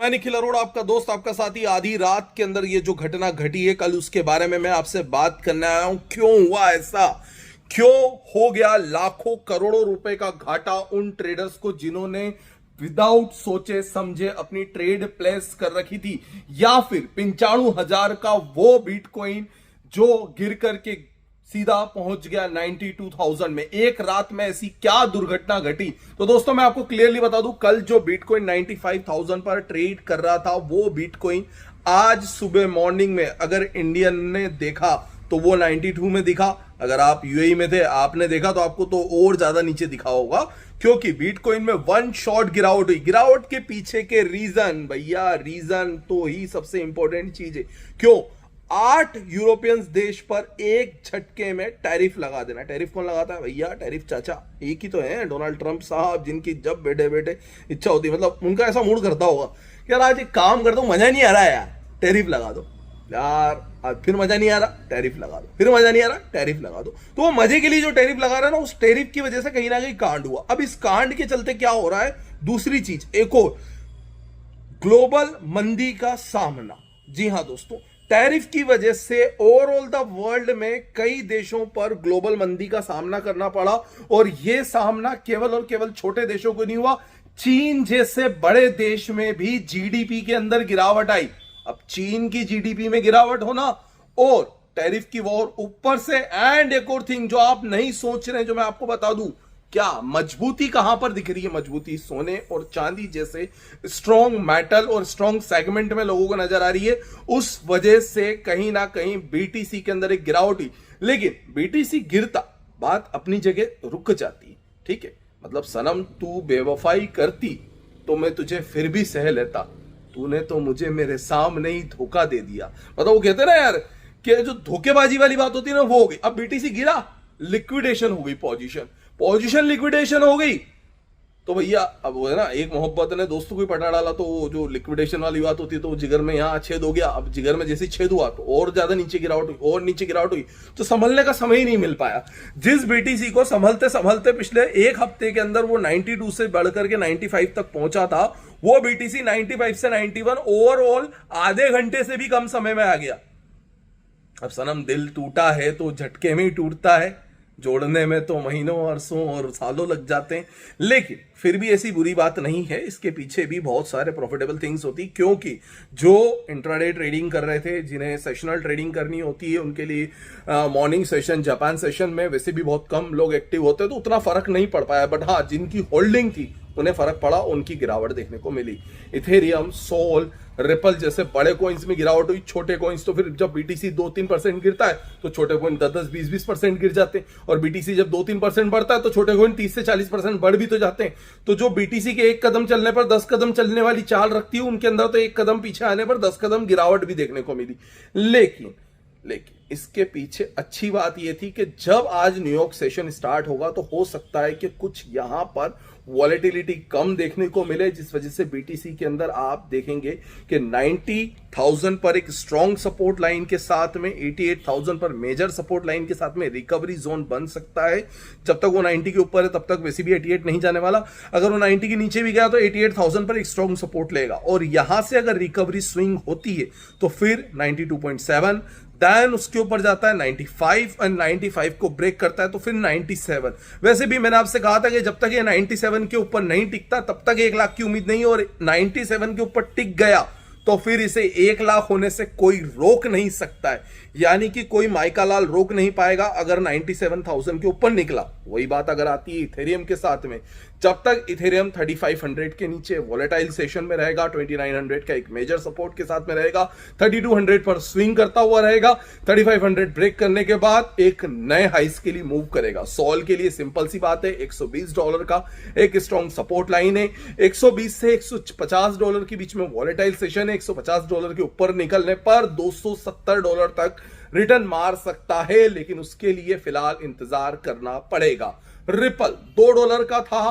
मैं निखिल अरोड़ा, आपका दोस्त, आपका साथी। आधी रात के अंदर ये जो घटना घटी है कल, उसके बारे में मैं आपसे बात करने आया हूं। क्यों हुआ ऐसा? क्यों हो गया लाखों करोड़ों रुपए का घाटा उन ट्रेडर्स को जिन्होंने विदाउट सोचे समझे अपनी ट्रेड प्लेस कर रखी थी, या फिर 95,000 का वो बिटकॉइन जो गिर करके सीधा पहुंच गया 92,000 में। एक रात में ऐसी क्या दुर्घटना घटी? तो दोस्तों मैं आपको क्लियरली बता दूं, कल जो बिटकॉइन 95,000 पर ट्रेड कर रहा था, वो बिटकॉइन आज सुबह मॉर्निंग में अगर इंडियन ने देखा तो वो 92 में दिखा। अगर आप यूएई में थे, आपने देखा तो आपको तो और ज्यादा नीचे दिखा होगा, क्योंकि बिटकॉइन में वन शॉट गिरावट हुई। गिरावट के पीछे के रीजन, भैया रीजन तो ही सबसे इंपॉर्टेंट चीज है। क्यों? 8 यूरोपियन देश पर एक झटके में टैरिफ लगा देना। टैरिफ कौन लगाता है भैया? टैरिफ चाचा एक ही तो है, डोनाल्ड ट्रंप साहब, जिनकी जब बैठे बैठे इच्छा होती है, मतलब उनका ऐसा मूड करता होगा कि यार आज एक काम कर दो, मजा नहीं आ रहा है यार, टैरिफ लगा दो यार। आज फिर मजा नहीं आ रहा, टैरिफ लगा दो। फिर मजा नहीं आ रहा, टैरिफ लगा दो। तो वो मजे के लिए जो टैरिफ लगा रहा है ना, उस टैरिफ की वजह से कहीं ना कहीं कांड हुआ। अब इस कांड के चलते क्या हो रहा है? दूसरी चीज, एक और ग्लोबल मंदी का सामना। जी हां दोस्तों, टैरिफ की वजह से ओवरऑल द वर्ल्ड में कई देशों पर ग्लोबल मंदी का सामना करना पड़ा। और यह सामना केवल और केवल छोटे देशों को नहीं हुआ, चीन जैसे बड़े देश में भी जीडीपी के अंदर गिरावट आई। अब चीन की जीडीपी में गिरावट होना और टैरिफ की वॉर ऊपर से, एंड एक और थिंग जो आप नहीं सोच रहे, जो मैं आपको बता दूं, क्या मजबूती कहां पर दिख रही है? मजबूती सोने और चांदी जैसे स्ट्रॉन्ग मेटल और स्ट्रॉन्ग सेगमेंट में लोगों को नजर आ रही है। उस वजह से कहीं ना कहीं बीटीसी के अंदर एक गिरावट हुई। लेकिन बीटीसी गिरता, बात अपनी जगह रुक जाती। ठीक है, मतलब सनम तू बेवफाई करती तो मैं तुझे फिर भी सह लेता, तूने तो मुझे मेरे सामने ही धोखा दे दिया। मतलब वो कहते ना यार कि जो धोखेबाजी वाली बात होती है ना, वो हो गई। अब बीटीसी गिरा, लिक्विडेशन हो गई, पोजीशन लिक्विडेशन हो गई। तो भैया अब वो है ना, एक मोहब्बत ने दोस्तों को ही पटा डाला, तो जो लिक्विडेशन वाली बात होती है तो जिगर में यहां छेद हो गया। अब जिगर में जैसे छेद हुआ तो और ज्यादा नीचे गिरावट हुई, और नीचे गिरावट हुई, तो संभलने का समय ही नहीं मिल पाया। जिस बीटीसी को संभलते संभलते पिछले एक हफ्ते के अंदर वो 92 से बढ़कर के 95 तक पहुंचा था, वो बीटीसी 95 से 91 ओवरऑल आधे घंटे से भी कम समय में आ गया। अब सनम दिल टूटा है तो झटके में ही टूटता है, जोड़ने में तो महीनों वर्षों और सालों लग जाते हैं। लेकिन फिर भी ऐसी बुरी बात नहीं है, इसके पीछे भी बहुत सारे प्रॉफिटेबल थिंग्स होती, क्योंकि जो इंट्राडे ट्रेडिंग कर रहे थे, जिन्हें सेशनल ट्रेडिंग करनी होती है, उनके लिए मॉर्निंग सेशन, जापान सेशन में वैसे भी बहुत कम लोग एक्टिव होते हैं, तो उतना फर्क नहीं पड़ पाया। बट हाँ, जिनकी होल्डिंग थी उन्हें फर्क पड़ा, उनकी गिरावट देखने को मिली। इथेरियम, सोल, रिपल जैसे बड़े कॉइन्स में गिरावट हुई। छोटे कॉइन्स तो फिर जब बीटीसी 2-3% गिरता है तो छोटे कॉइन 10-10, 20-20% गिर जाते हैं, और बीटीसी जब 2-3% बढ़ता है तो छोटे कॉइन 30 से 40% बढ़ भी तो जाते हैं। तो जो बीटीसी के एक कदम चलने पर 10 कदम चलने वाली चाल रखती है, उनके अंदर तो एक कदम पीछे आने पर 10 कदम गिरावट भी देखने को मिली। लेकिन इसके पीछे अच्छी बात यह थी कि जब आज न्यूयॉर्क सेशन स्टार्ट होगा तो हो सकता है कि कुछ यहां पर वॉलेटिलिटी कम देखने को मिले, जिस वजह से बीटीसी के अंदर आप देखेंगे कि 90,000 पर एक स्ट्रॉन्ग सपोर्ट लाइन के साथ में 88,000 पर मेजर सपोर्ट लाइन के साथ में रिकवरी जोन बन सकता है। जब तक वो 90 के ऊपर है तब तक वैसे भी 88 नहीं जाने वाला। अगर वो 90 के नीचे भी गया तो 88,000 पर एक स्ट्रॉन्ग सपोर्ट लेगा, और यहां से अगर रिकवरी स्विंग होती है तो फिर 92.7, देन उसके ऊपर जाता है 95, और 95 को ब्रेक करता है तो फिर 97। वैसे भी मैंने आपसे कहा था कि जब तक ये 97 के ऊपर नहीं टिकता तब तक 1 लाख की उम्मीद नहीं, और 97 के ऊपर टिक गया तो फिर इसे 1 लाख होने से कोई रोक नहीं सकता है। यानी कि कोई माइका लाल रोक नहीं पाएगा अगर 97,000 के ऊपर निकला। वही बात अगर आती है इथेरियम के साथ में, जब तक इथेरियम 3500 के नीचे वॉलेटाइल सेशन में रहेगा, 2900 का एक मेजर सपोर्ट के साथ में रहेगा, 3200 पर स्विंग करता हुआ रहेगा, 3500 ब्रेक करने के बाद एक नए हाइस के लिए मूव करेगा। सॉल के लिए सिंपल सी बात है, $120 का एक स्ट्रॉन्ग सपोर्ट लाइन है। 120 से $150 के बीच में वॉलेटाइल सेशन है। $150 के ऊपर निकलने पर $270 तक रिटर्न मार सकता है, लेकिन उसके लिए फिलहाल इंतजार करना पड़ेगा। रिपल $2 का था,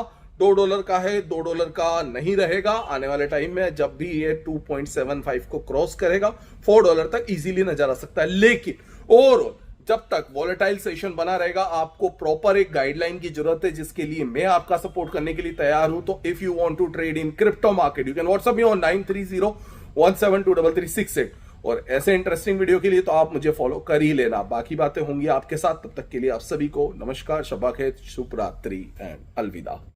$2 का है, $2 का नहीं रहेगा आने वाले टाइम में। जब भी ये 2.75 को क्रॉस करेगा $4 तक इजीली नजर आ सकता है। लेकिन ओवरऑल जब तक वॉलेटाइल सेशन बना रहेगा, आपको प्रॉपर एक गाइडलाइन की जरूरत है, जिसके लिए मैं आपका सपोर्ट करने के लिए तैयार हूं। तो if you want to trade in crypto market, you can WhatsApp me on 9301723368। और ऐसे इंटरेस्टिंग वीडियो के लिए तो आप मुझे फॉलो कर ही लेना। बाकी बातें होंगी आपके साथ, तब तक के लिए आप सभी को नमस्कार, शब्बा खैर, शुभ रात्रि एंड अलविदा।